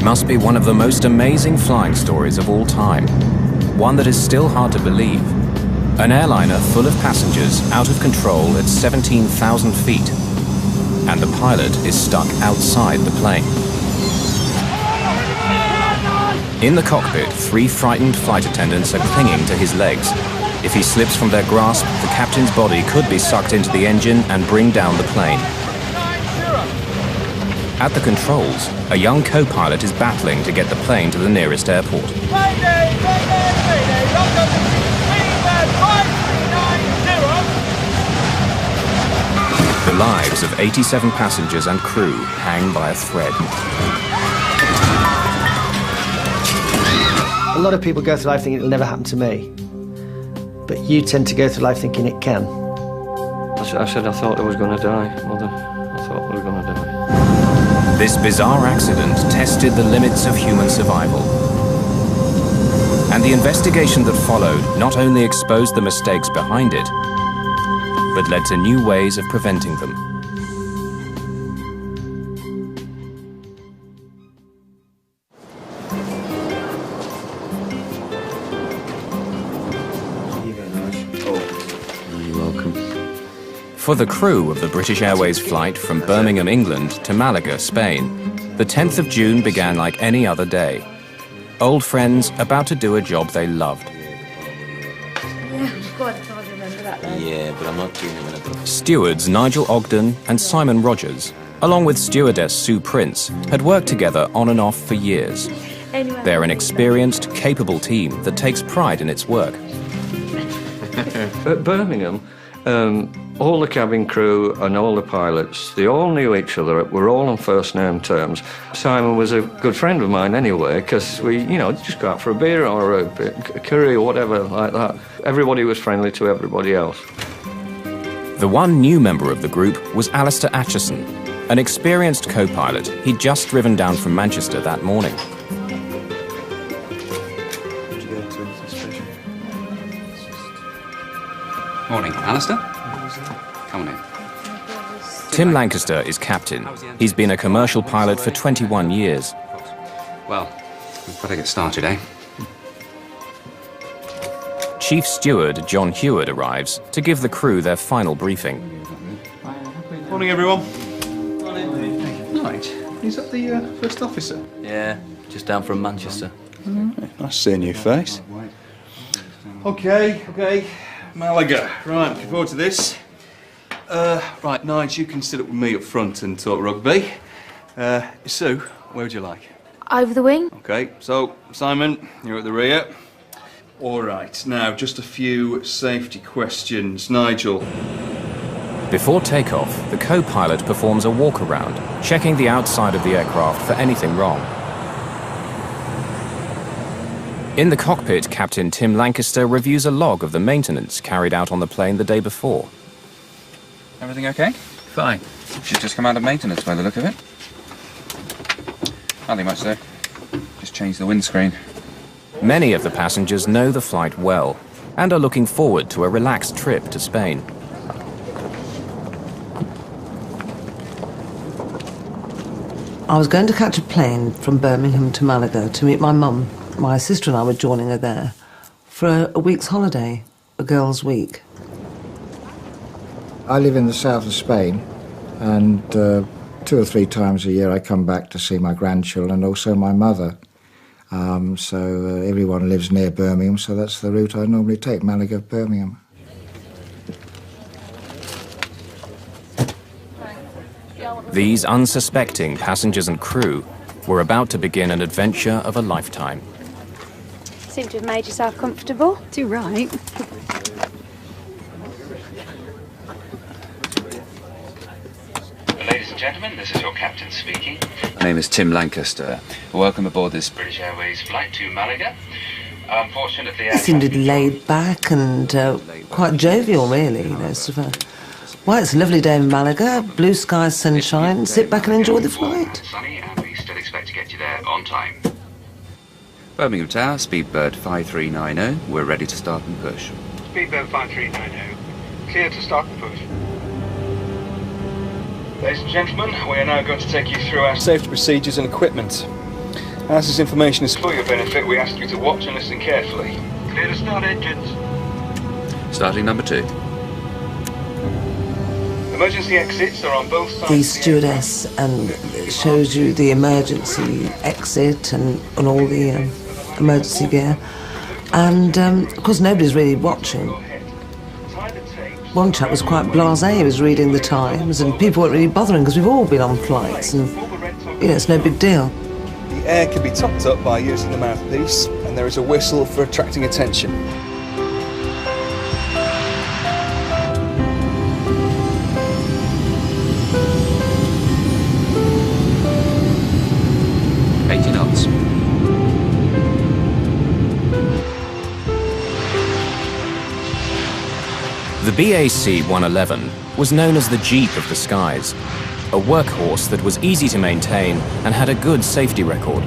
It must be one of the most amazing flying stories of all time. One that is still hard to believe. An airliner full of passengers out of control at 17,000 feet. And the pilot is stuck outside the plane. In the cockpit, 3 frightened flight attendants are clinging to his legs. If he slips from their grasp, the captain's body could be sucked into the engine and bring down the plane. At the controls, a young co-pilot is battling to get the plane to the nearest airport. Mayday! Mayday! Mayday! Welcome to Mayday 5390! The lives of 87 passengers and crew hang by a thread. A lot of people go through life thinking it'll never happen to me. But you tend to go through life thinking it can. I said I thought I was going to die, Mother. I thought I was going to die. This bizarre accident tested the limits of human survival. And the investigation that followed not only exposed the mistakes behind it, but led to new ways of preventing them. For the crew of the British Airways flight from Birmingham, England to Malaga, Spain, the 10th of June began like any other day. Old friends about to do a job they loved. Yeah, God, I can't remember that though. Yeah, but I'm not doing it when I do. Stewards Nigel Ogden and Simon Rogers, along with stewardess Sue Prince, had worked together on and off for years. Anyway. They're an experienced, capable team that takes pride in its work. At Birmingham, all the cabin crew and all the pilots, they all knew each other. We're all on first-name terms. Simon was a good friend of mine anyway, because we, just go out for a beer or a curry or whatever like that. Everybody was friendly to everybody else. The one new member of the group was Alistair Atchison, an experienced co-pilot he'd just driven down from Manchester that morning. Morning, Alistair. Come on in. Tim Lancaster is captain. He's been a commercial pilot for 21 years. Well, we've better get started, eh? Chief Steward John Heward arrives to give the crew their final briefing. Morning, everyone. Right. Is that the first officer? Yeah, just down from Manchester. Nice seeing you face. Okay. Malaga. Right, looking forward to this. Right, Nige, you can sit up with me up front and talk rugby. Sue, where would you like? Over the wing? Okay, so, Simon, you're at the rear. All right, now, just a few safety questions. Nigel. Before takeoff, the co-pilot performs a walk-around, checking the outside of the aircraft for anything wrong. In the cockpit, Captain Tim Lancaster reviews a log of the maintenance carried out on the plane the day before. Everything okay? Fine. She's just come out of maintenance by the look of it. Nothing much though. Just changed the windscreen. Many of the passengers know the flight well and are looking forward to a relaxed trip to Spain. I was going to catch a plane from Birmingham to Malaga to meet my mum. My sister and I were joining her there for a week's holiday, a girls' week. I live in the south of Spain, and 2 or 3 times a year I come back to see my grandchildren and also my mother. So everyone lives near Birmingham, so that's the route I normally take, Malaga, Birmingham. These unsuspecting passengers and crew were about to begin an adventure of a lifetime. Seem to have made yourself comfortable. Too right. Ladies and gentlemen, this is your captain speaking. My name is Tim Lancaster. Welcome aboard this British Airways flight to Malaga. Unfortunately, He seemed laid back and quite jovial, really. Why, it's a lovely day in Malaga, blue skies, sunshine. Sit back and enjoy the flight. Sunny, and we still expect to get you there on time. Birmingham Tower, Speedbird 5390. We're ready to start and push. Speedbird 5390. Clear to start and push. Ladies and gentlemen, we are now going to take you through our Safety procedures and equipment. As this information is For your benefit, we ask you to watch and listen carefully. Clear to start engines. Starting number 2. Emergency exits are on both sides. The stewardess and it shows you the emergency exit and all the emergency gear. And of course nobody's really watching. One chap was quite blasé, he was reading the Times, and people weren't really bothering because we've all been on flights and, you know, it's no big deal. the air can be topped up by using the mouthpiece, and there is a whistle for attracting attention. The BAC 111 was known as the Jeep of the skies, a workhorse that was easy to maintain and had a good safety record.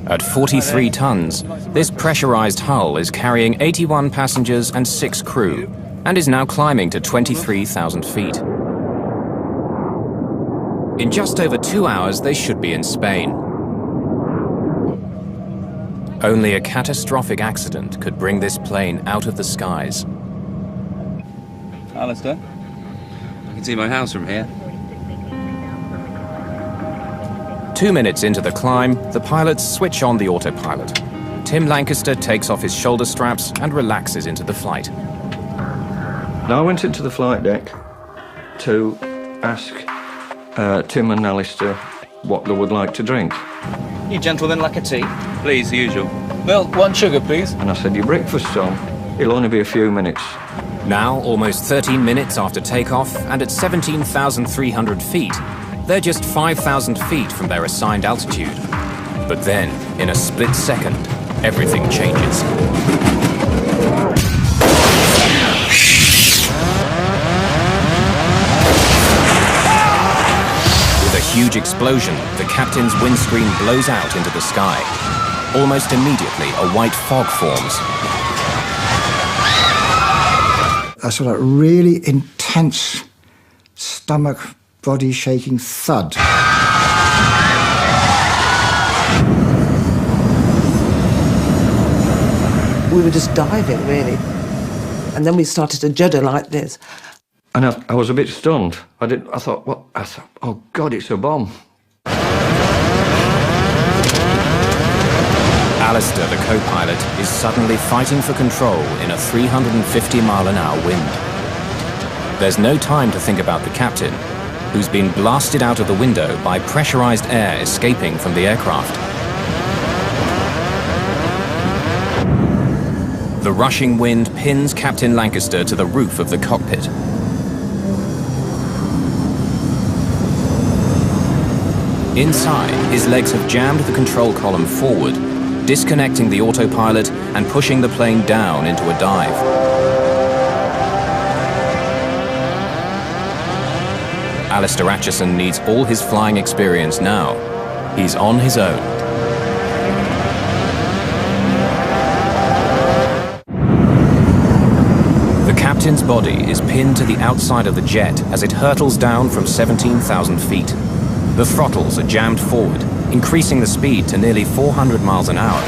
At 43 tons, this pressurized hull is carrying 81 passengers and 6 crew, and is now climbing to 23,000 feet. In just over 2 hours, they should be in Spain. Only a catastrophic accident could bring this plane out of the skies. Alistair, I can see my house from here. 2 minutes into the climb, the pilots switch on the autopilot. Tim Lancaster takes off his shoulder straps and relaxes into the flight. Now I went into the flight deck to ask Tim and Alistair what they would like to drink. You gentlemen like a tea? Please, the usual. Milk, 1 sugar, please. And I said, your breakfast's on. It'll only be a few minutes. Now, almost 13 minutes after takeoff, and at 17,300 feet, they're just 5,000 feet from their assigned altitude. But then, in a split second, everything changes. With a huge explosion, the captain's windscreen blows out into the sky. Almost immediately, a white fog forms. A sort of really intense stomach, body-shaking thud. We were just diving, really. And then we started to judder like this. And I was a bit stunned. I thought, what? I thought, oh God, it's a bomb. Alistair, the co-pilot, is suddenly fighting for control in a 350-mile-an-hour wind. There's no time to think about the captain, who's been blasted out of the window by pressurized air escaping from the aircraft. The rushing wind pins Captain Lancaster to the roof of the cockpit. Inside, his legs have jammed the control column forward, disconnecting the autopilot and pushing the plane down into a dive. Alistair Acheson needs all his flying experience now. He's on his own. The captain's body is pinned to the outside of the jet as it hurtles down from 17,000 feet. The throttles are jammed forward, increasing the speed to nearly 400 miles an hour.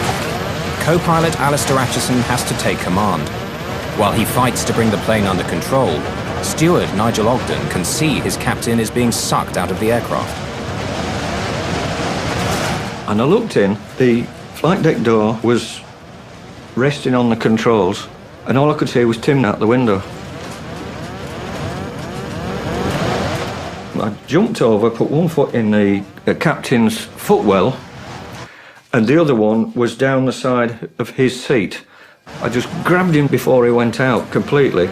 Co-pilot Alistair Acheson has to take command. While he fights to bring the plane under control, steward Nigel Ogden can see his captain is being sucked out of the aircraft. And I looked in, the flight deck door was resting on the controls, and all I could see was Tim out the window. I jumped over, put one foot in the captain's footwell, and the other one was down the side of his seat. I just grabbed him before he went out completely.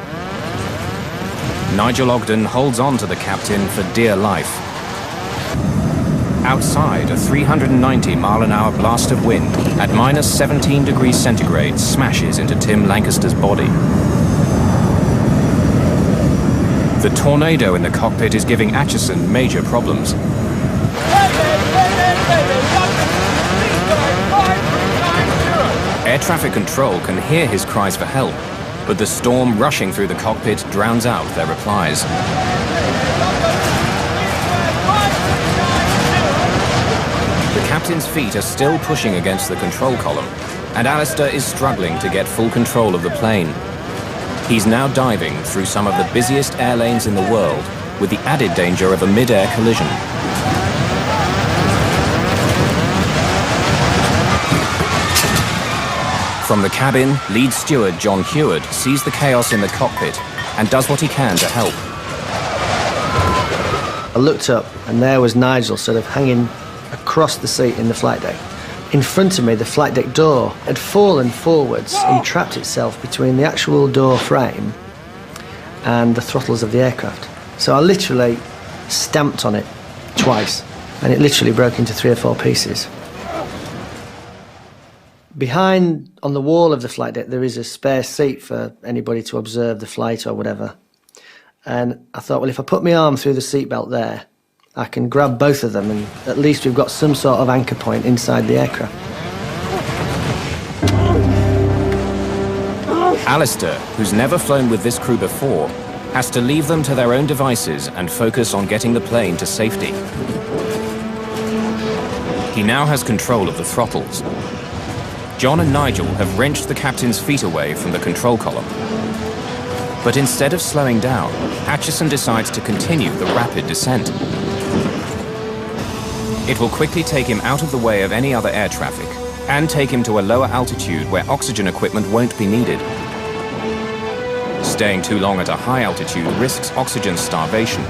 Nigel Ogden holds on to the captain for dear life. Outside, a 390-mile-an-hour blast of wind at minus 17 degrees centigrade smashes into Tim Lancaster's body. The tornado in the cockpit is giving Acheson major problems. Air traffic control can hear his cries for help, But the storm rushing through the cockpit drowns out their replies. The captain's feet are still pushing against the control column, and Alistair is struggling to get full control of the plane. He's now diving through some of the busiest air lanes in the world, with the added danger of a mid-air collision. From the cabin, lead steward John Heward sees the chaos in the cockpit and does what he can to help. I looked up and there was Nigel sort of hanging across the seat in the flight deck. In front of me, the flight deck door had fallen forwards and trapped itself between the actual door frame and the throttles of the aircraft. So I literally stamped on it twice, and it literally broke into 3 or 4 pieces. Behind, on the wall of the flight deck, there is a spare seat for anybody to observe the flight or whatever. And I thought, well, if I put my arm through the seatbelt there, I can grab both of them, and at least we've got some sort of anchor point inside the aircraft. Alistair, who's never flown with this crew before, has to leave them to their own devices and focus on getting the plane to safety. He now has control of the throttles. John and Nigel have wrenched the captain's feet away from the control column. But instead of slowing down, Acheson decides to continue the rapid descent. It will quickly take him out of the way of any other air traffic and take him to a lower altitude where oxygen equipment won't be needed. Staying too long at a high altitude risks oxygen starvation,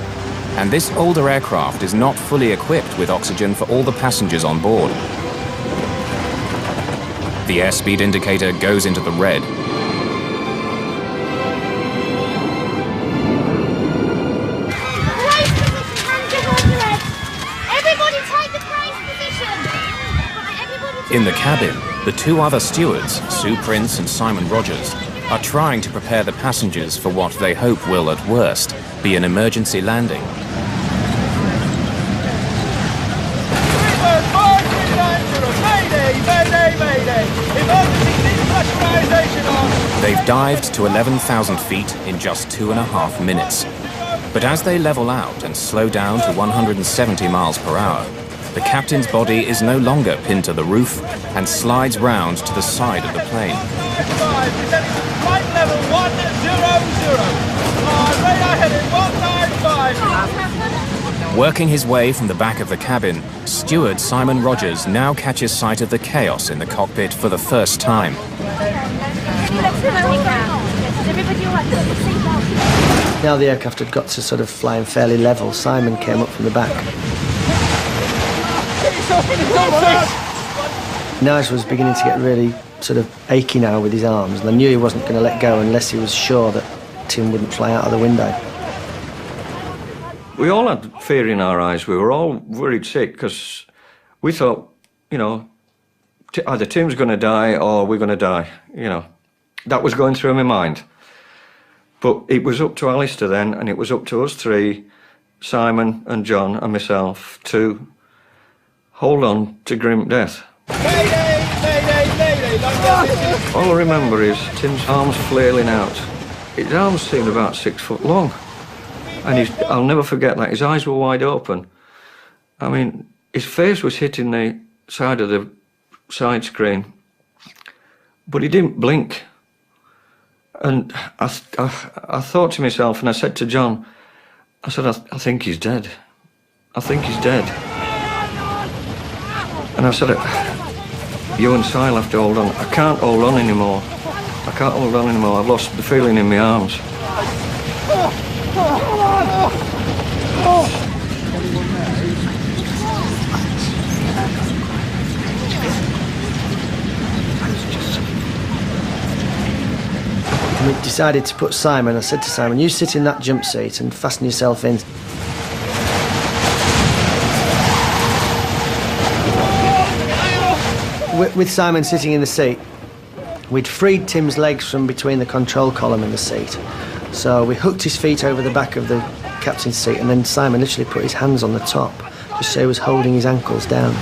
and this older aircraft is not fully equipped with oxygen for all the passengers on board. The airspeed indicator goes into the red. In the cabin, the 2 other stewards, Sue Prince and Simon Rogers, are trying to prepare the passengers for what they hope will, at worst, be an emergency landing. They've dived to 11,000 feet in just 2.5 minutes. But as they level out and slow down to 170 miles per hour, the captain's body is no longer pinned to the roof and slides round to the side of the plane. Flight level 100. Radar heading 195. Working his way from the back of the cabin, steward Simon Rogers now catches sight of the chaos in the cockpit for the first time. Now the aircraft had got to sort of flying fairly level, Simon came up from the back. Nigel was beginning to get really sort of achy now with his arms, and I knew he wasn't going to let go unless he was sure that Tim wouldn't fly out of the window. We all had fear in our eyes. We were all worried sick because we thought, you know, either Tim's going to die or we're going to die, you know. That was going through my mind. But it was up to Alistair then, and it was up to us 3, Simon and John and myself, to hold on to grim death. All I remember is Tim's arms flailing out. His arms seemed about 6 foot long. And I'll never forget that. His eyes were wide open. I mean, his face was hitting the side of the side screen. But he didn't blink. And I thought to myself, and I said to John, I said, I think he's dead. I think he's dead. And I said, you and Sil have to hold on. I can't hold on anymore. I can't hold on anymore. I've lost the feeling in my arms. We decided to put Simon. I said to Simon, you sit in that jump seat and fasten yourself in. With Simon sitting in the seat, we'd freed Tim's legs from between the control column and the seat. So we hooked his feet over the back of the captain's seat, and then Simon literally put his hands on the top, just so he was holding his ankles down.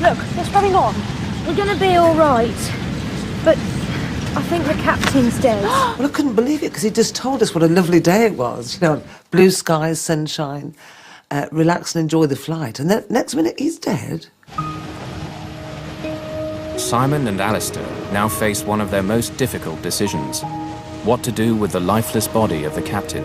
look, what's going on? We're going to be all right. But I think the captain's dead. Well, I couldn't believe it, because he just told us what a lovely day it was. You know, blue skies, sunshine, relax and enjoy the flight. And then next minute, he's dead. Simon and Alistair now face one of their most difficult decisions: what to do with the lifeless body of the captain.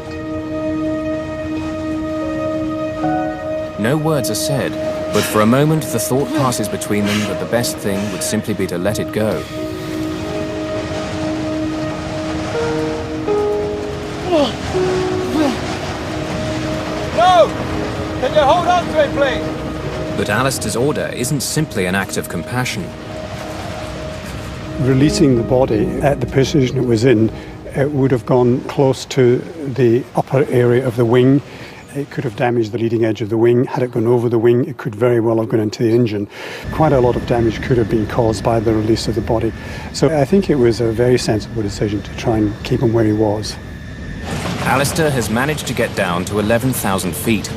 No words are said, but for a moment the thought passes between them that the best thing would simply be to let it go. No! Can you hold on to it, please? But Alistair's order isn't simply an act of compassion. Releasing the body at the position it was in, it would have gone close to the upper area of the wing. It could have damaged the leading edge of the wing. Had it gone over the wing, it could very well have gone into the engine. Quite a lot of damage could have been caused by the release of the body. So I think it was a very sensible decision to try and keep him where he was. Alistair has managed to get down to 11,000 feet.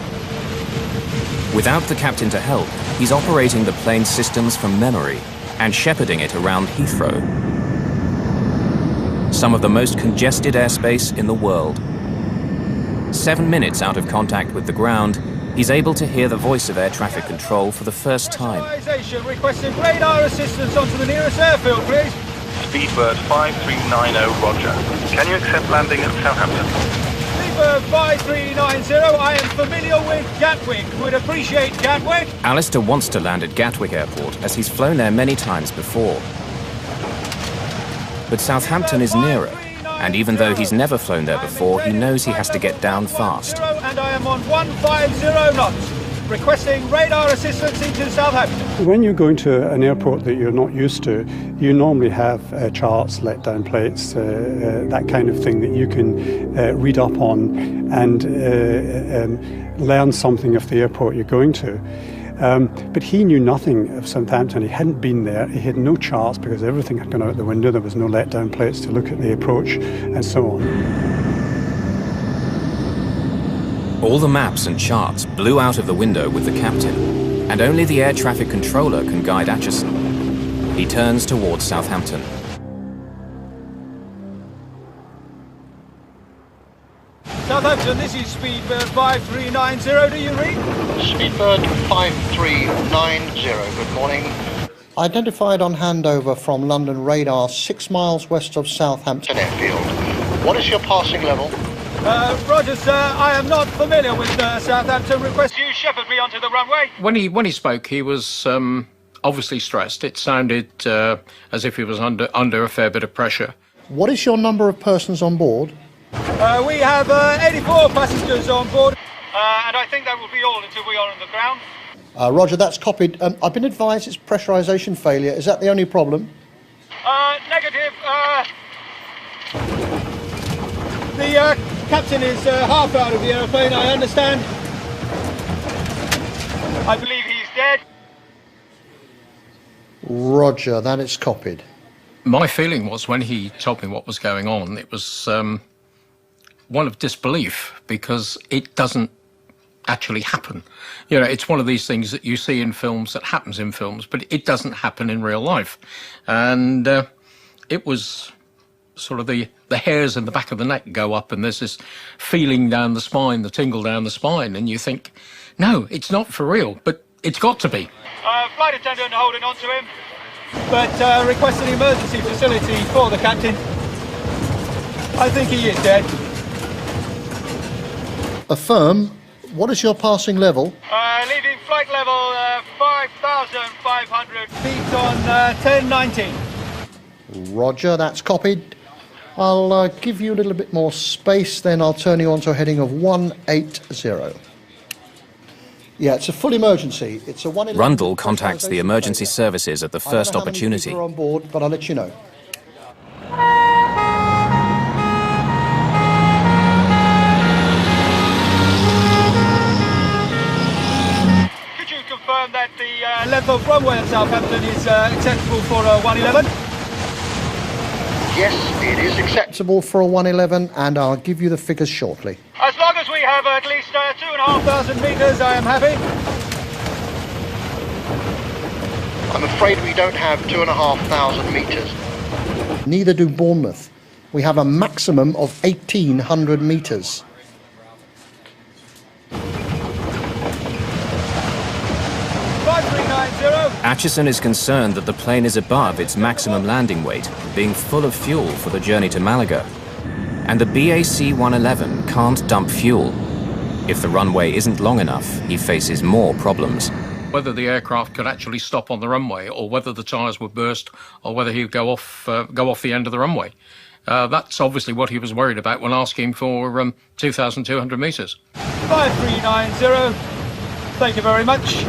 Without the captain to help, he's operating the plane's systems from memory and shepherding it around Heathrow, some of the most congested airspace in the world. 7 minutes out of contact with the ground, he's able to hear the voice of air traffic control for the first time. Requesting radar assistance onto the nearest airfield, please. Speedbird 5390, roger. Can you accept landing at Southampton? Speedbird 5390, I am familiar with Gatwick. Would appreciate Gatwick. Alistair wants to land at Gatwick Airport, as he's flown there many times before. But Southampton is nearer, and even though he's never flown there before, he knows he has to get down fast. And I am on 150 knots. Requesting radar assistance into Southampton. When you go into an airport that you're not used to, you normally have charts, let-down plates, that kind of thing that you can read up on and learn something of the airport you're going to. But he knew nothing of Southampton. He hadn't been there. He had no charts because everything had gone out the window. There was no let-down plates to look at the approach and so on. All the maps and charts blew out of the window with the captain, and only the air traffic controller can guide Acheson. He turns towards Southampton. Southampton, this is Speedbird 5390. Do you read? Speedbird 5390. Good morning. Identified on handover from London radar 6 miles west of Southampton Airfield. What is your passing level? Roger, sir. I am not familiar with Southampton. Request you shepherd me onto the runway. When he spoke, he was obviously stressed. It sounded as if he was under a fair bit of pressure. What is your number of persons on board? We have 84 passengers on board, and I think that will be all until we are on the ground. Roger, that's copied. I've been advised it's pressurisation failure. Is that the only problem? Negative. The captain is half out of the aeroplane, I understand. I believe he's dead. Roger, that is copied. My feeling was, when he told me what was going on, it was one of disbelief, because it doesn't actually happen. You know, it's one of these things that you see in films, that happens in films, but it doesn't happen in real life. And it was sort of the hairs in the back of the neck go up, and there's this feeling down the spine, the tingle down the spine, and you think, no, it's not for real, but it's got to be. Flight attendant holding on to him, but requesting emergency facility for the captain. I think he is dead. Affirm. What is your passing level? Leaving flight level 5,500 feet on 1019. Roger, that's copied. I'll give you a little bit more space, then I'll turn you on to a heading of 180. Yeah, it's a full emergency. It's a 111. Rundle contacts the emergency services at the first opportunity. I don't know how many people are on board, but I'll let you know. Could you confirm that the length of runway at Southampton is acceptable for a 111? Yes, it is acceptable for a 111, and I'll give you the figures shortly. As long as we have at least 2,500 metres, I am happy. I'm afraid we don't have 2,500 metres. Neither do Bournemouth. We have a maximum of 1,800 metres. Atchison is concerned that the plane is above its maximum landing weight, being full of fuel for the journey to Malaga. And the BAC-111 can't dump fuel. If the runway isn't long enough, he faces more problems. Whether the aircraft could actually stop on the runway, or whether the tyres would burst, or whether he would go off the end of the runway. That's obviously what he was worried about when asking for 2,200 metres. 5390, thank you very much.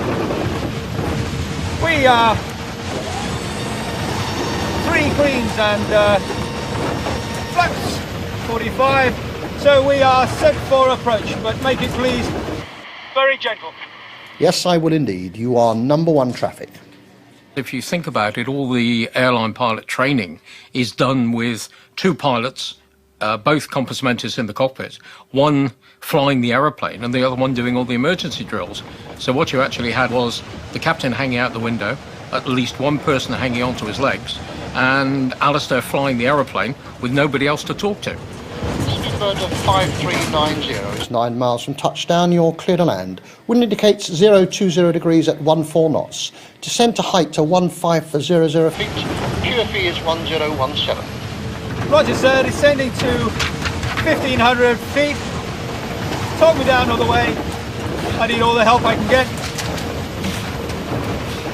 We are 3 greens and flaps 45, so we are set for approach, but make it please very gentle. Yes, I will indeed. You are number 1 traffic. If you think about it, all the airline pilot training is done with 2 pilots, both compartmenters in the cockpit, one flying the aeroplane and the other one doing all the emergency drills. So what you actually had was the captain hanging out the window, at least one person hanging onto his legs, and Alistair flying the aeroplane with nobody else to talk to. Speedbird of 5390 is 9 miles from touchdown. You're clear to land. Wind indicates 020 degrees at 14 knots. Descend to height to 1500 feet. QFE is 1017. Roger, sir, descending to 1,500 feet. Talk me down all the way. I need all the help I can get.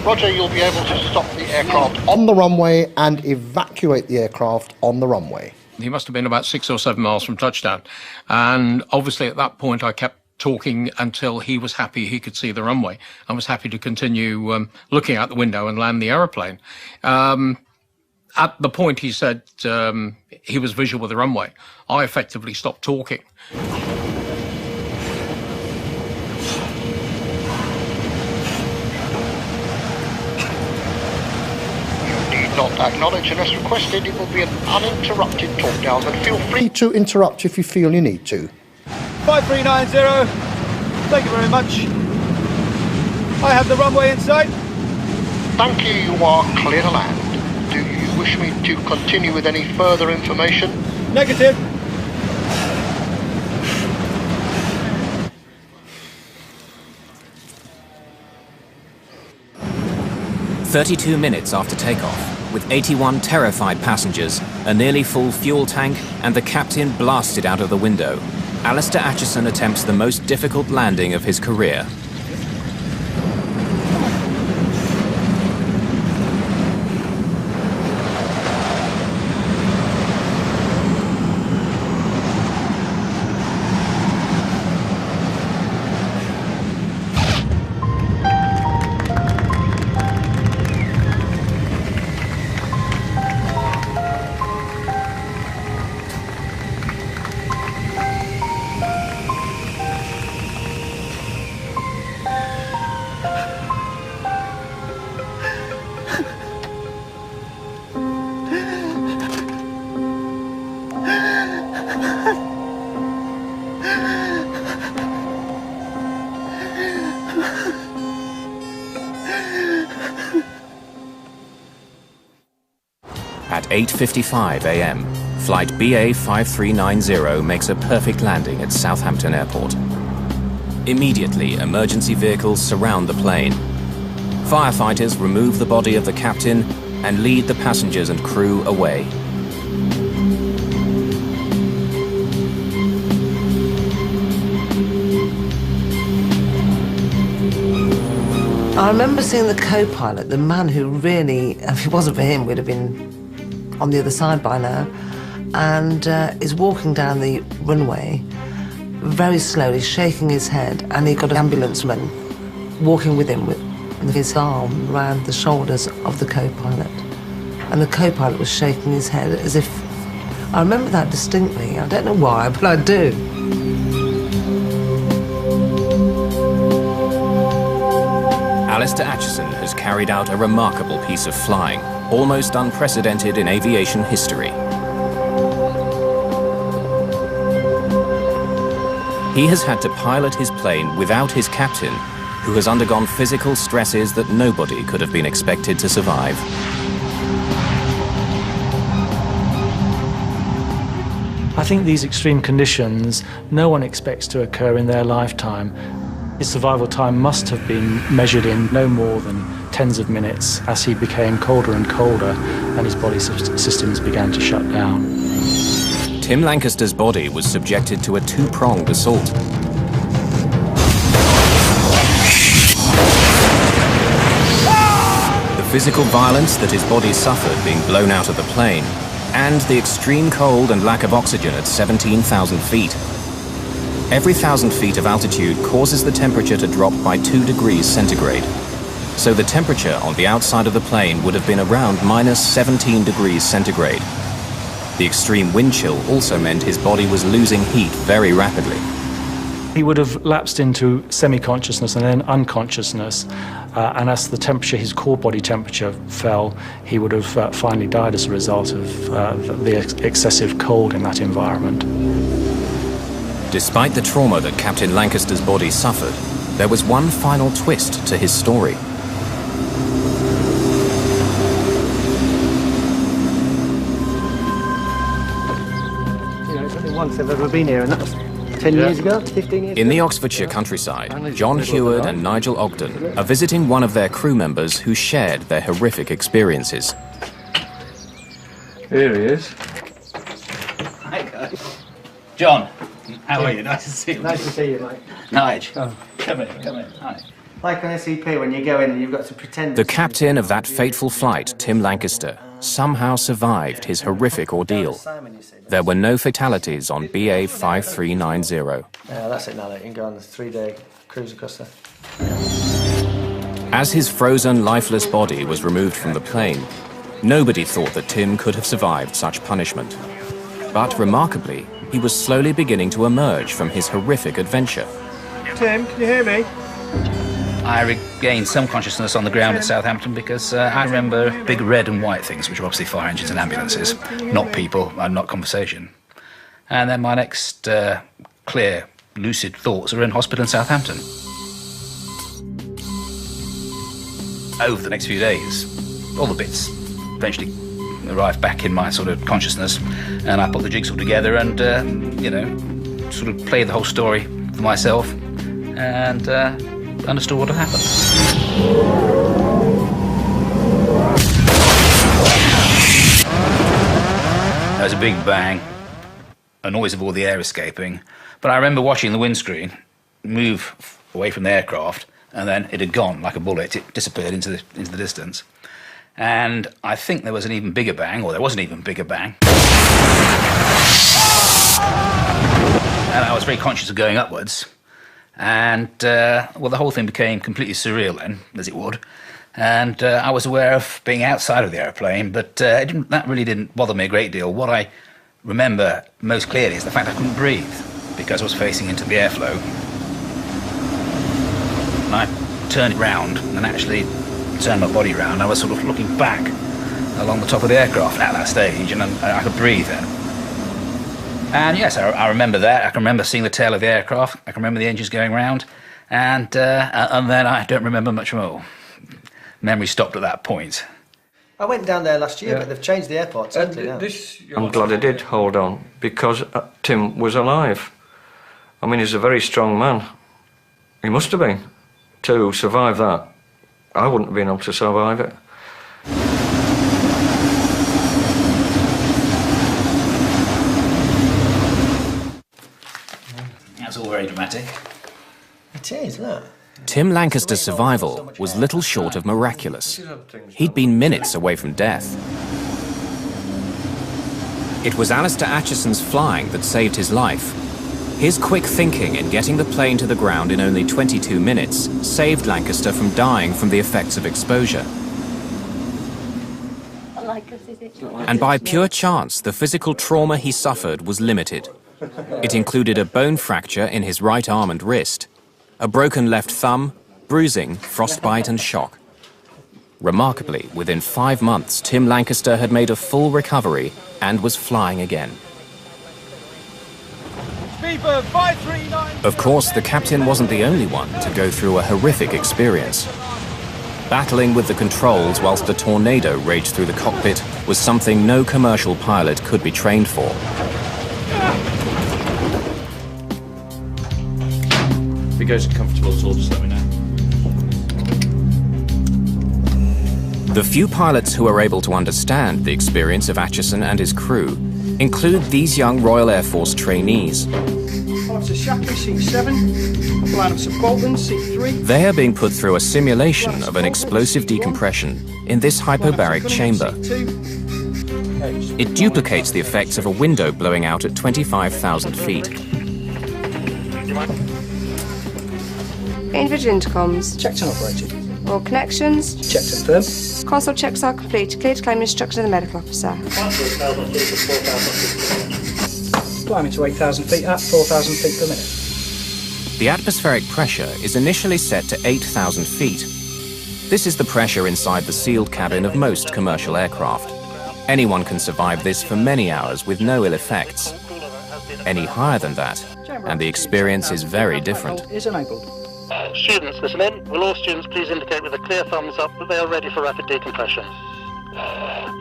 Roger, you'll be able to stop the aircraft on the runway and evacuate the aircraft on the runway. He must have been about 6 or 7 miles from touchdown. And obviously at that point I kept talking until he was happy he could see the runway. I was happy to continue looking out the window and land the aeroplane. At the point he said he was visual with the runway, I effectively stopped talking. Not acknowledge unless requested. It will be an uninterrupted talk down, but feel free to interrupt if you feel you need to. 5390, thank you very much. I have the runway in sight. Thank you, you are clear to land. Do you wish me to continue with any further information? Negative. "32 minutes after takeoff, with 81 terrified passengers, a nearly full fuel tank, and the captain blasted out of the window, Alistair Atchison attempts the most difficult landing of his career. At 8:55 a.m., flight BA5390 makes a perfect landing at Southampton Airport. Immediately, emergency vehicles surround the plane. Firefighters remove the body of the captain and lead the passengers and crew away. I remember seeing the co-pilot, the man who really, if it wasn't for him, we'd have been on the other side by now, and is walking down the runway very slowly, shaking his head, and he got an ambulance man walking with him with his arm around the shoulders of the co-pilot. And the co-pilot was shaking his head as if... I remember that distinctly. I don't know why, but I do. Alistair Atchison has carried out a remarkable piece of flying, almost unprecedented in aviation history. He has had to pilot his plane without his captain, who has undergone physical stresses that nobody could have been expected to survive. I think these extreme conditions no one expects to occur in their lifetime. His survival time must have been measured in no more than tens of minutes as he became colder and colder and his body systems began to shut down. Tim Lancaster's body was subjected to a two-pronged assault. The physical violence that his body suffered being blown out of the plane, and the extreme cold and lack of oxygen at 17,000 feet. Every 1,000 feet of altitude causes the temperature to drop by 2 degrees centigrade. So the temperature on the outside of the plane would have been around minus 17 degrees centigrade. The extreme wind chill also meant his body was losing heat very rapidly. He would have lapsed into semi-consciousness and then unconsciousness, and as the temperature, his core body temperature fell, he would have finally died as a result of the excessive cold in that environment. Despite the trauma that Captain Lancaster's body suffered, there was one final twist to his story. You know, it's only once I've ever been here, and that was 10 years ago, 15 years ago. In the Oxfordshire countryside, John Heward and Nigel Ogden are visiting one of their crew members who shared their horrific experiences. Here he is. Hi, guys. John, how are you? Nice to see you. Nice to see you, mate. Nige. Oh. Come in. Hi. Like on SCP, when you go in and you've got to pretend... The captain of that fateful flight, Tim Lancaster, somehow survived his horrific ordeal. There were no fatalities on BA 5390. Yeah, that's it now. You can go on a 3-day cruise across there. As his frozen, lifeless body was removed from the plane, nobody thought that Tim could have survived such punishment. But remarkably, he was slowly beginning to emerge from his horrific adventure. Tim, can you hear me? I regained some consciousness on the ground at Southampton because I remember big red and white things, which are obviously fire engines and ambulances, not people and not conversation. And then my next clear, lucid thoughts are in hospital in Southampton. Over the next few days, all the bits eventually arrived back in my sort of consciousness, and I put the jigsaw together and, you know, sort of played the whole story for myself and understood what had happened. There was a big bang, a noise of all the air escaping, but I remember watching the windscreen move away from the aircraft, and then it had gone like a bullet. It disappeared into the distance. And I think there was an even bigger bang, or there was an even bigger bang. And I was very conscious of going upwards. And, well, the whole thing became completely surreal then, as it would. And I was aware of being outside of the airplane, but that really didn't bother me a great deal. What I remember most clearly is the fact I couldn't breathe because I was facing into the airflow. And I turned round and actually turned my body round. I was sort of looking back along the top of the aircraft at that stage, and I could breathe then. And yes, I remember that. I can remember seeing the tail of the aircraft. I can remember the engines going round, and then I don't remember much more. Memory stopped at that point. I went down there last year, but they've changed the airport totally now. I'm glad I did hold on, because Tim was alive. I mean, he's a very strong man. He must have been. To survive that, I wouldn't have been able to survive it. That's all very dramatic. It is, look. Tim Lancaster's survival was little short of miraculous. He'd been minutes away from death. It was Alistair Acheson's flying that saved his life. His quick thinking in getting the plane to the ground in only 22 minutes saved Lancaster from dying from the effects of exposure. And by pure chance, the physical trauma he suffered was limited. It included a bone fracture in his right arm and wrist, a broken left thumb, bruising, frostbite and shock. Remarkably, within 5 months, Tim Lancaster had made a full recovery and was flying again. Speedbird 539. Of course, the captain wasn't the only one to go through a horrific experience. Battling with the controls whilst a tornado raged through the cockpit was something no commercial pilot could be trained for. If it goes comfortable at all, just let me know. The few pilots who are able to understand the experience of Acheson and his crew include these young Royal Air Force trainees. Officer Shapley, seat 7. Flight Officer Bolton, seat 3. They are being put through a simulation of an explosive decompression in this hyperbaric chamber. It duplicates the effects of a window blowing out at 25,000 feet. Individual intercoms. Checked and operated. All connections. Checked and firm. Console checks are complete. Clear to claim instruction of the medical officer. Climbing to 8,000 feet at 4,000 feet per minute. The atmospheric pressure is initially set to 8,000 feet. This is the pressure inside the sealed cabin of most commercial aircraft. Anyone can survive this for many hours with no ill effects. Any higher than that, and the experience is very different. Is enabled. Students, listen in. Will all students please indicate with a clear thumbs up that they are ready for rapid decompression?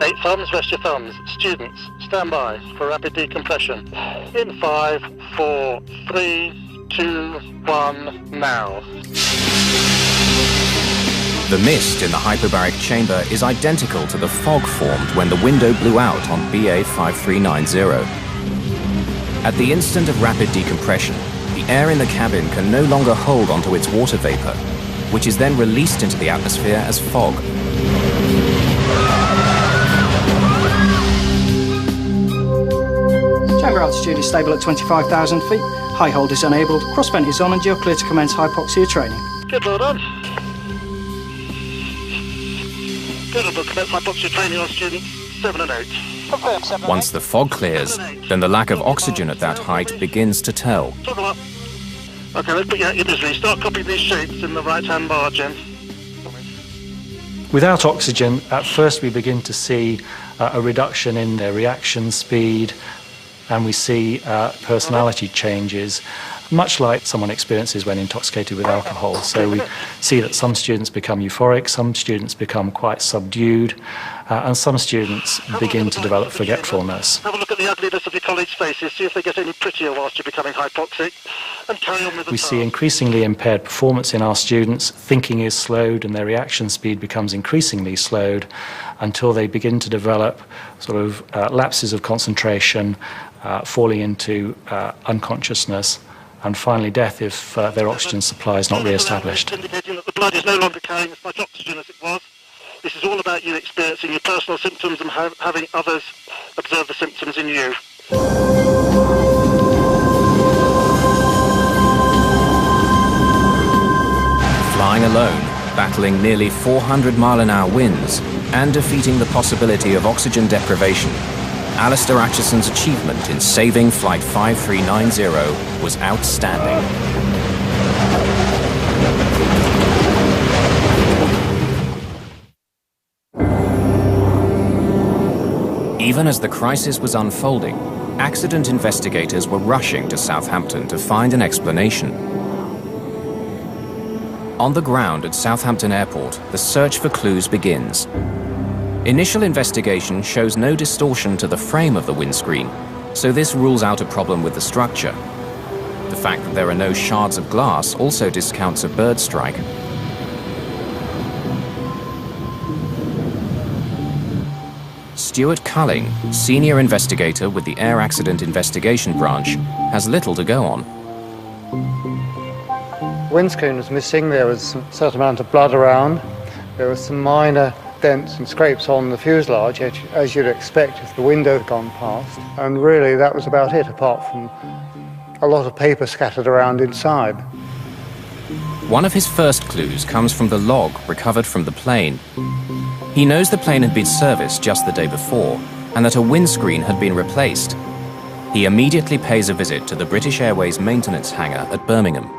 8 thumbs, rest your thumbs. Students, stand by for rapid decompression. In 5, 4, 3, 2, 1, now. The mist in the hyperbaric chamber is identical to the fog formed when the window blew out on BA 5390. At the instant of rapid decompression, the air in the cabin can no longer hold onto its water vapor, which is then released into the atmosphere as fog. Chamber altitude is stable at 25,000 feet. High hold is enabled. Cross vent is on and you're clear to commence hypoxia training. Good, well done. Good, we'll commence hypoxia training on students 7 and 8. Confirm 7 and 8. Once the fog clears, then the lack of oxygen at that height begins to tell. Okay, let's put you out your misery. Start copying these shapes in the right-hand bar, Jim. Without oxygen, at first we begin to see a reduction in their reaction speed, and we see personality changes, much like someone experiences when intoxicated with alcohol. So we see that some students become euphoric, some students become quite subdued, and some students begin to develop forgetfulness. Have a look at the ugliness of your colleagues' faces, see if they get any prettier whilst you're becoming hypoxic, and carry on with the We see increasingly impaired performance in our students. Thinking is slowed and their reaction speed becomes increasingly slowed until they begin to develop sort of lapses of concentration, falling into unconsciousness, and finally death if their oxygen supply is not re-established. Indicating that the blood is no longer carrying as much oxygen as it was. This is all about you experiencing your personal symptoms and having others observe the symptoms in you. Flying alone, battling nearly 400-mile-an-hour winds, and defeating the possibility of oxygen deprivation, Alistair Acheson's achievement in saving Flight 5390 was outstanding. Even as the crisis was unfolding, accident investigators were rushing to Southampton to find an explanation. On the ground at Southampton Airport, the search for clues begins. Initial investigation shows no distortion to the frame of the windscreen, so this rules out a problem with the structure. The fact that there are no shards of glass also discounts a bird strike. Stuart Culling, senior investigator with the Air Accident Investigation Branch, has little to go on. The windscreen was missing, there was a certain amount of blood around, there was some minor dents and scrapes on the fuselage, as you'd expect if the window had gone past, and really that was about it, apart from a lot of paper scattered around inside. One of his first clues comes from the log recovered from the plane. He knows the plane had been serviced just the day before, and that a windscreen had been replaced. He immediately pays a visit to the British Airways maintenance hangar at Birmingham.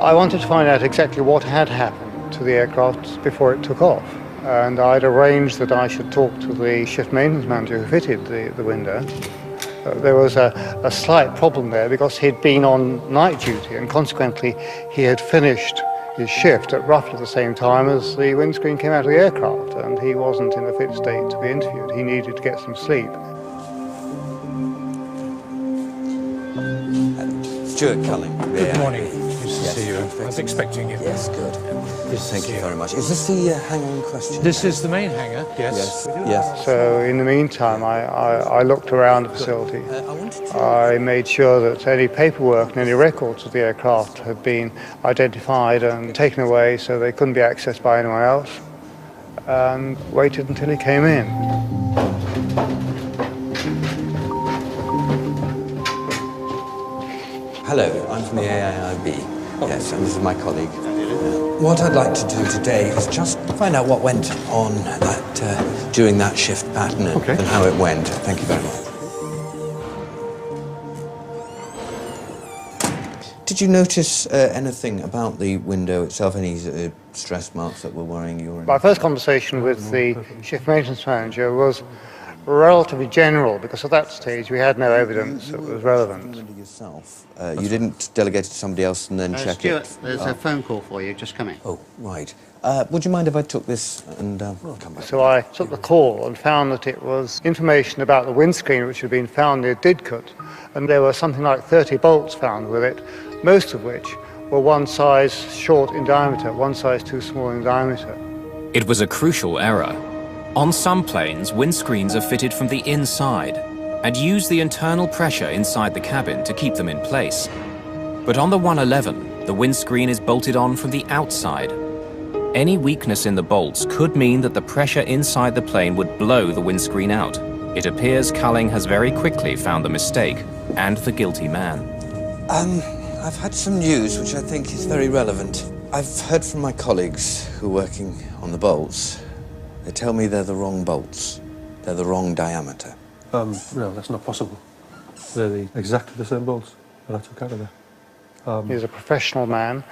I wanted to find out exactly what had happened to the aircraft before it took off. and I'd arranged that I should talk to the shift maintenance manager who fitted the window. There was a slight problem there because he'd been on night duty, and consequently he had finished his shift at roughly the same time as the windscreen came out of the aircraft, and he wasn't in a fit state to be interviewed. He needed to get some sleep. Stuart Culling. Good morning. Nice to see you. I was expecting you. Yes, good. Thank you very much. Is this the hangar in question? This is the main hangar, yes. Yes. So in the meantime, I looked around the facility. I made sure that any paperwork and any records of the aircraft had been identified and taken away so they couldn't be accessed by anyone else, and waited until he came in. Hello, I'm from the AIIB. Yes, and this is my colleague. What I'd like to do today is just find out what went on during that shift pattern and how it went. Thank you very much. Did you notice anything about the window itself, any stress marks that were worrying you? My first conversation with the shift maintenance manager was relatively general, because at that stage we had no evidence that was relevant. Yourself, you didn't delegate it to somebody else and then check Stuart, it? there's a phone call for you, just coming. Oh, right. Would you mind if I took this and come back? So I took the call and found that it was information about the windscreen which had been found near Didcot, and there were something like 30 bolts found with it, most of which were one size short in diameter, one size too small in diameter. It was a crucial error. On some planes, windscreens are fitted from the inside and use the internal pressure inside the cabin to keep them in place. But on the 111, the windscreen is bolted on from the outside. Any weakness in the bolts could mean that the pressure inside the plane would blow the windscreen out. It appears Culling has very quickly found the mistake and the guilty man. I've had some news which I think is very relevant. I've heard from my colleagues who are working on the bolts. They tell me they're the wrong bolts. They're the wrong diameter. No, that's not possible. They're exactly the same bolts that I took out of there. He's a professional man.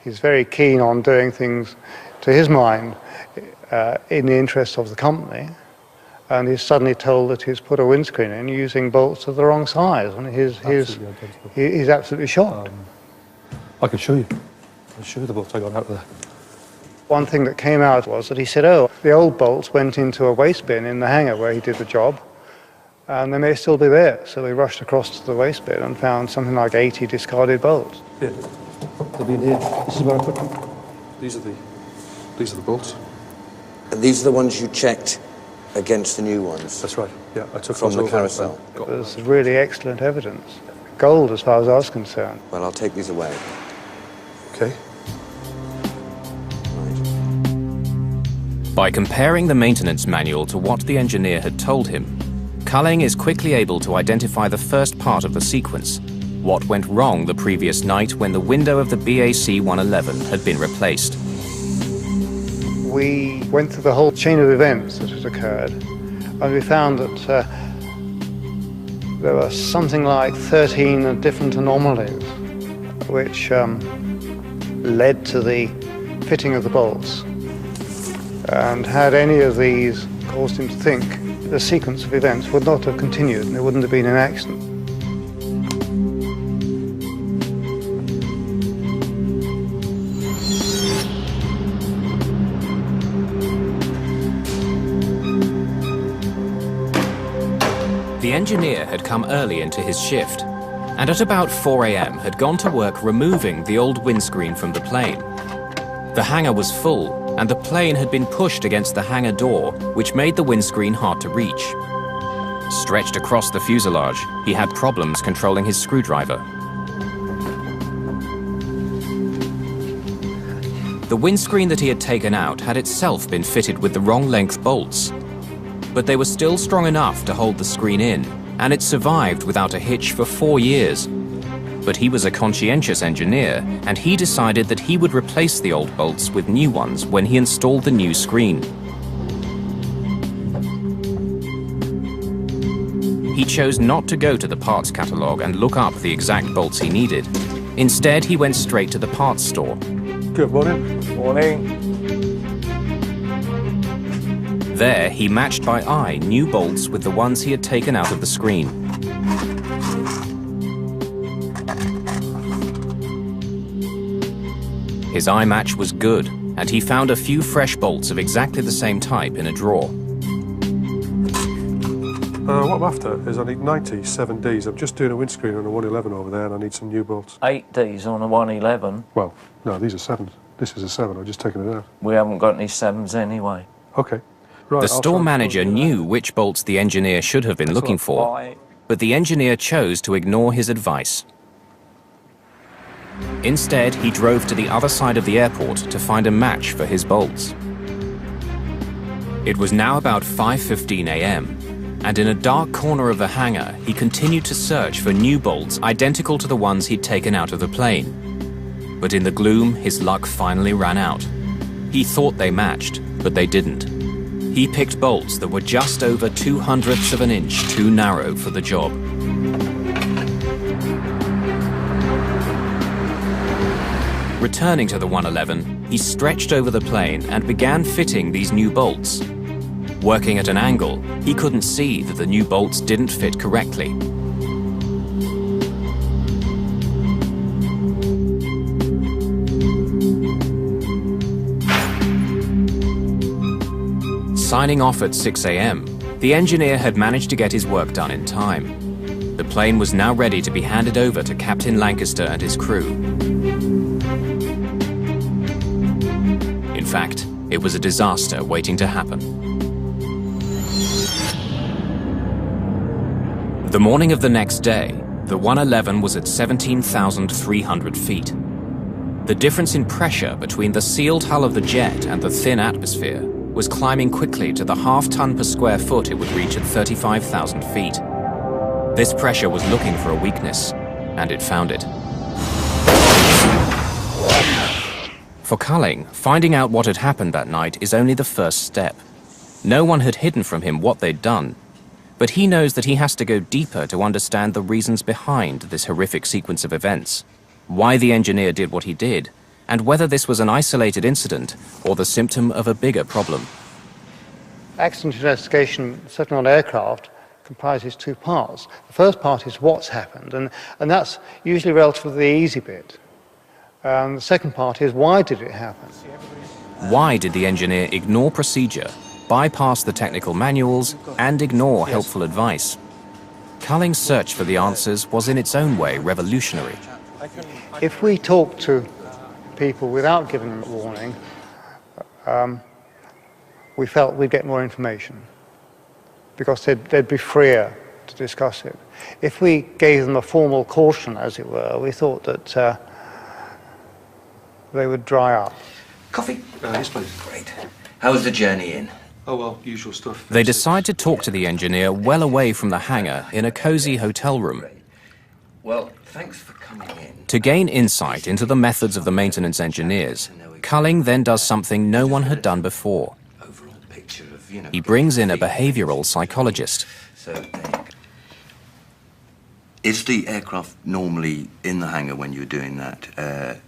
He's very keen on doing things, to his mind, in the interest of the company. And he's suddenly told that he's put a windscreen in using bolts of the wrong size. And he's absolutely shocked. I can show you. I'll show you the bolts I got out of there. One thing that came out was that he said, oh, the old bolts went into a waste bin in the hangar where he did the job, and they may still be there. So we rushed across to the waste bin and found something like 80 discarded bolts. Here. They'll be in here. This is where I put them. These are the bolts. And these are the ones you checked against the new ones? That's right. Yeah, I took from the carousel. It was really excellent evidence. Gold as far as I was concerned. Well, I'll take these away. Okay. By comparing the maintenance manual to what the engineer had told him, Culling is quickly able to identify the first part of the sequence, what went wrong the previous night when the window of the BAC 111 had been replaced. We went through the whole chain of events that had occurred, and we found that there were something like 13 different anomalies which led to the fitting of the bolts. And had any of these caused him to think, the sequence of events would not have continued and there wouldn't have been an accident. The engineer had come early into his shift, and at about 4 a.m. had gone to work removing the old windscreen from the plane. The hangar was full, and the plane had been pushed against the hangar door, which made the windscreen hard to reach. Stretched across the fuselage, he had problems controlling his screwdriver. The windscreen that he had taken out had itself been fitted with the wrong length bolts, but they were still strong enough to hold the screen in, and it survived without a hitch for 4 years. But he was a conscientious engineer, and he decided that he would replace the old bolts with new ones when he installed the new screen. He chose not to go to the parts catalogue and look up the exact bolts he needed. Instead, he went straight to the parts store. Good morning. Morning. There, he matched by eye new bolts with the ones he had taken out of the screen. His eye match was good, and he found a few fresh bolts of exactly the same type in a drawer. What I'm after is I need 97 Ds. I'm just doing a windscreen on a 111 over there, and I need some new bolts. 8 Ds on a 111? Well, no, these are 7s. This is a 7. I've just taken it out. We haven't got any 7s anyway. Okay. Right, The store manager knew which bolts the engineer should have been looking for, but the engineer chose to ignore his advice. Instead, he drove to the other side of the airport to find a match for his bolts. It was now about 5:15 a.m., and in a dark corner of the hangar, he continued to search for new bolts identical to the ones he'd taken out of the plane. But in the gloom, his luck finally ran out. He thought they matched, but they didn't. He picked bolts that were just over 0.02 of an inch too narrow for the job. Returning to the 111, he stretched over the plane and began fitting these new bolts. Working at an angle, he couldn't see that the new bolts didn't fit correctly. Signing off at 6 a.m., the engineer had managed to get his work done in time. The plane was now ready to be handed over to Captain Lancaster and his crew. In fact, it was a disaster waiting to happen. The morning of the next day, the 111 was at 17,300 feet. The difference in pressure between the sealed hull of the jet and the thin atmosphere was climbing quickly to the half-ton per square foot it would reach at 35,000 feet. This pressure was looking for a weakness, and it found it. For Culling, finding out what had happened that night is only the first step. No one had hidden from him what they'd done, but he knows that he has to go deeper to understand the reasons behind this horrific sequence of events, why the engineer did what he did, and whether this was an isolated incident or the symptom of a bigger problem. Accident investigation, certainly on aircraft, comprises two parts. The first part is what's happened, and that's usually relatively the easy bit. The second part is why did it happen? Why did the engineer ignore procedure, bypass the technical manuals, and ignore helpful advice? Culling's search for the answers was in its own way revolutionary. If we talk to people without giving them a warning, we felt we'd get more information because they'd be freer to discuss it. If we gave them a formal caution, as it were, we thought that they would dry up. Coffee? Yes, please. Great. How was the journey in? Oh, well, usual stuff. They decide to talk to the engineer well away from the hangar in a cozy hotel room. Well, thanks for coming in. To gain insight into the methods of the maintenance engineers, Culling then does something no one had done before. He brings in a behavioral psychologist. So, there you go. Is the aircraft normally in the hangar when you're doing that?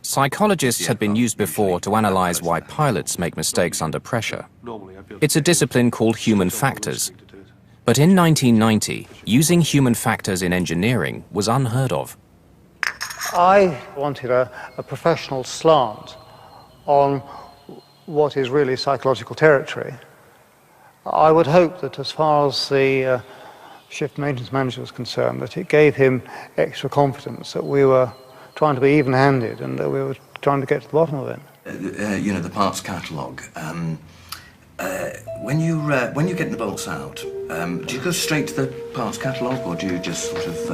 Psychologists had been used before to analyze why pilots make mistakes under pressure. It's a discipline called human factors. But in 1990, using human factors in engineering was unheard of. I wanted a professional slant on what is really psychological territory. I would hope that as far as the shift maintenance manager was concerned, that it gave him extra confidence that we were trying to be even-handed and that we were trying to get to the bottom of it. You know, the parts catalogue. When you're getting the bolts out, do you go straight to the parts catalogue, or do you just sort of...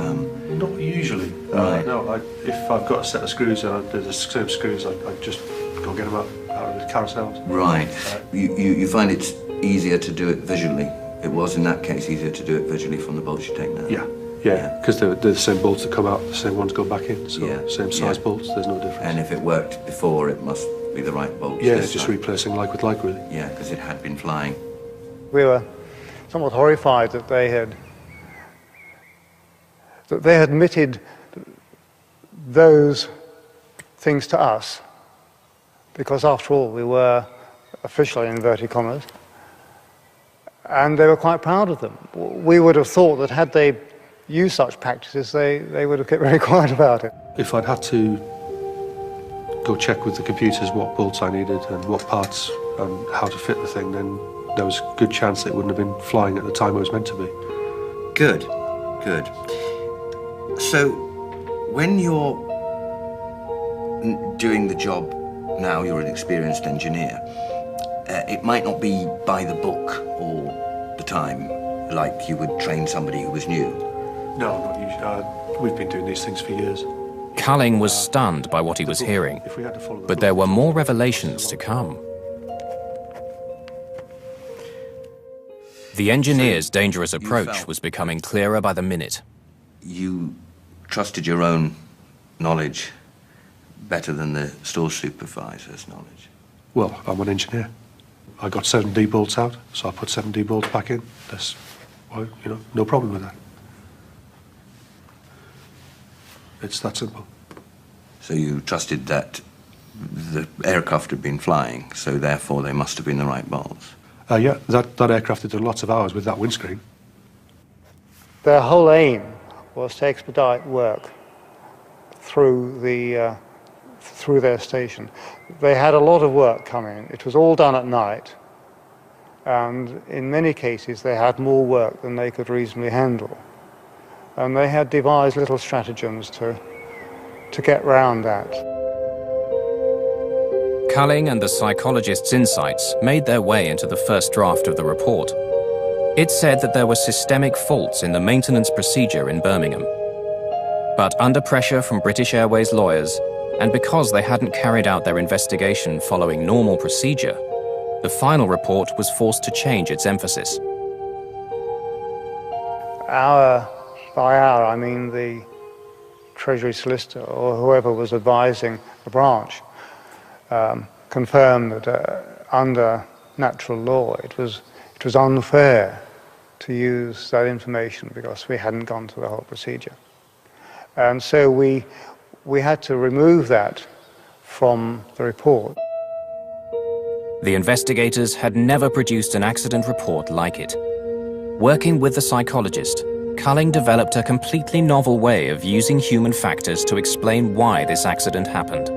Not usually. Right. No, if I've got a set of screws and there's the same screws, I just go get them out of the carousels. Right. You find it's easier to do it visually? It was, in that case, easier to do it visually from the bolts you take now? Yeah, because they're the same bolts that come out, the same ones go back in, so same size bolts, there's no difference. And if it worked before, it must be the right bolts? Yeah, it's just replacing like with like, really. Yeah, because it had been flying. We were somewhat horrified that they had admitted those things to us, because after all, we were officially, in inverted commas, and they were quite proud of them. We would have thought that had they used such practices, they would have kept very quiet about it. If I'd had to go check with the computers what bolts I needed and what parts and how to fit the thing, then there was a good chance it wouldn't have been flying at the time it was meant to be. Good, good. So, when you're doing the job now, you're an experienced engineer, it might not be by the book all the time, like you would train somebody who was new. No, not usually. We've been doing these things for years. Culling was stunned by what he was hearing, but there were more revelations to come. The engineer's dangerous approach was becoming clearer by the minute. You trusted your own knowledge better than the store supervisor's knowledge? Well, I'm an engineer. I got 7D bolts out, so I put 7D bolts back in. That's, well, you know, no problem with that. It's that simple. So you trusted that the aircraft had been flying, so therefore they must have been the right bolts? Yeah, that aircraft had done lots of hours with that windscreen. Their whole aim was to expedite work through their station. They had a lot of work coming. It was all done at night, and in many cases they had more work than they could reasonably handle. And they had devised little stratagems to get round that. Culling and the psychologist's insights made their way into the first draft of the report. It said that there were systemic faults in the maintenance procedure in Birmingham. But under pressure from British Airways lawyers, and because they hadn't carried out their investigation following normal procedure, the final report was forced to change its emphasis. By our, I mean the Treasury solicitor or whoever was advising the branch, confirmed that under natural law it was unfair to use that information because we hadn't gone through the whole procedure. And so we had to remove that from the report. The investigators had never produced an accident report like it. Working with the psychologist, Culling developed a completely novel way of using human factors to explain why this accident happened.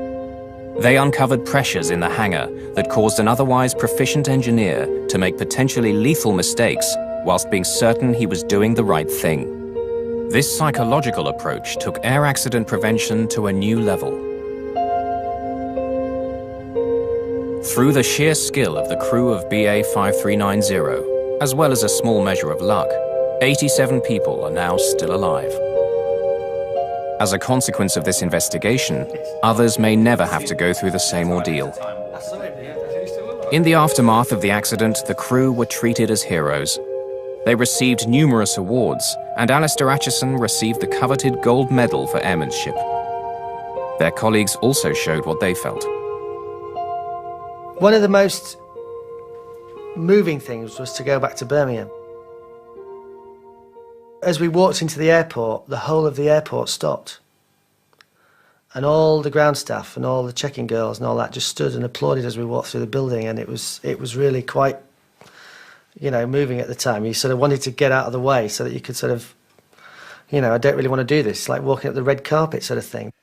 They uncovered pressures in the hangar that caused an otherwise proficient engineer to make potentially lethal mistakes whilst being certain he was doing the right thing. This psychological approach took air accident prevention to a new level. Through the sheer skill of the crew of BA 5390, as well as a small measure of luck, 87 people are now still alive. As a consequence of this investigation, others may never have to go through the same ordeal. In the aftermath of the accident, the crew were treated as heroes. They received numerous awards, and Alistair Acheson received the coveted gold medal for airmanship. Their colleagues also showed what they felt. One of the most moving things was to go back to Birmingham. As we walked into the airport, the whole of the airport stopped. And all the ground staff and all the check-in girls and all that just stood and applauded as we walked through the building, and it was really quite, you know, moving at the time. You sort of wanted to get out of the way so that you could sort of, you know, I don't really want to do this. It's like walking up the red carpet sort of thing.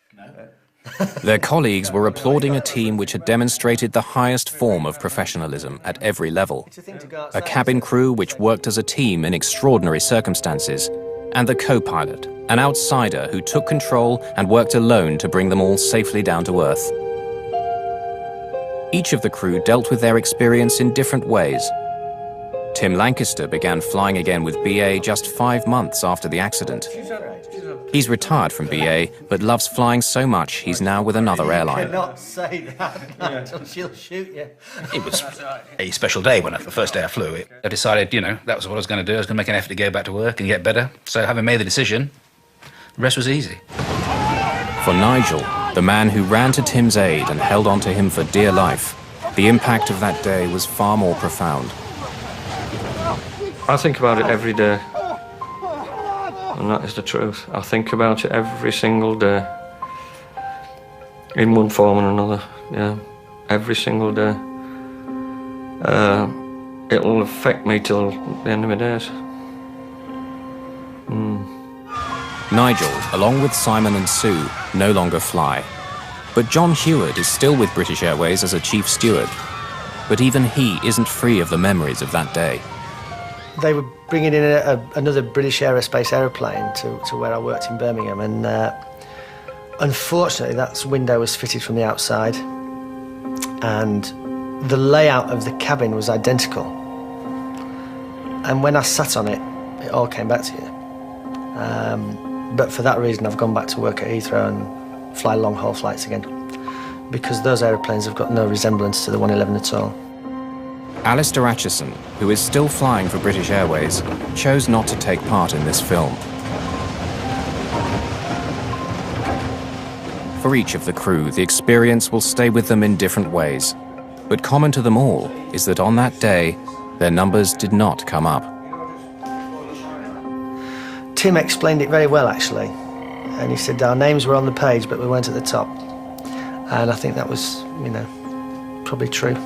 Their colleagues were applauding a team which had demonstrated the highest form of professionalism at every level. A cabin crew which worked as a team in extraordinary circumstances, and the co-pilot, an outsider who took control and worked alone to bring them all safely down to earth. Each of the crew dealt with their experience in different ways. Tim Lancaster began flying again with BA just 5 months after the accident. He's retired from BA, but loves flying so much he's now with another airline. You cannot say that, she'll shoot you. It was a special day when the first day I flew. I decided, you know, that was what I was going to do. I was going to make an effort to go back to work and get better. So having made the decision, the rest was easy. For Nigel, the man who ran to Tim's aid and held on to him for dear life, the impact of that day was far more profound. I think about it every day. And that is the truth. I think about it every single day. In one form or another, yeah. Every single day. it'll affect me till the end of my days. Nigel, along with Simon and Sue, no longer fly. But John Heward is still with British Airways as a chief steward. But even he isn't free of the memories of that day. They were bringing in another British Aerospace aeroplane to where I worked in Birmingham, and unfortunately that window was fitted from the outside, and the layout of the cabin was identical. And when I sat on it, it all came back to you. But for that reason, I've gone back to work at Heathrow and fly long-haul flights again, because those aeroplanes have got no resemblance to the 111 at all. Alistair Acheson, who is still flying for British Airways, chose not to take part in this film. For each of the crew, the experience will stay with them in different ways. But common to them all is that on that day, their numbers did not come up. Tim explained it very well, actually. And he said our names were on the page, but we weren't at the top. And I think that was, probably true.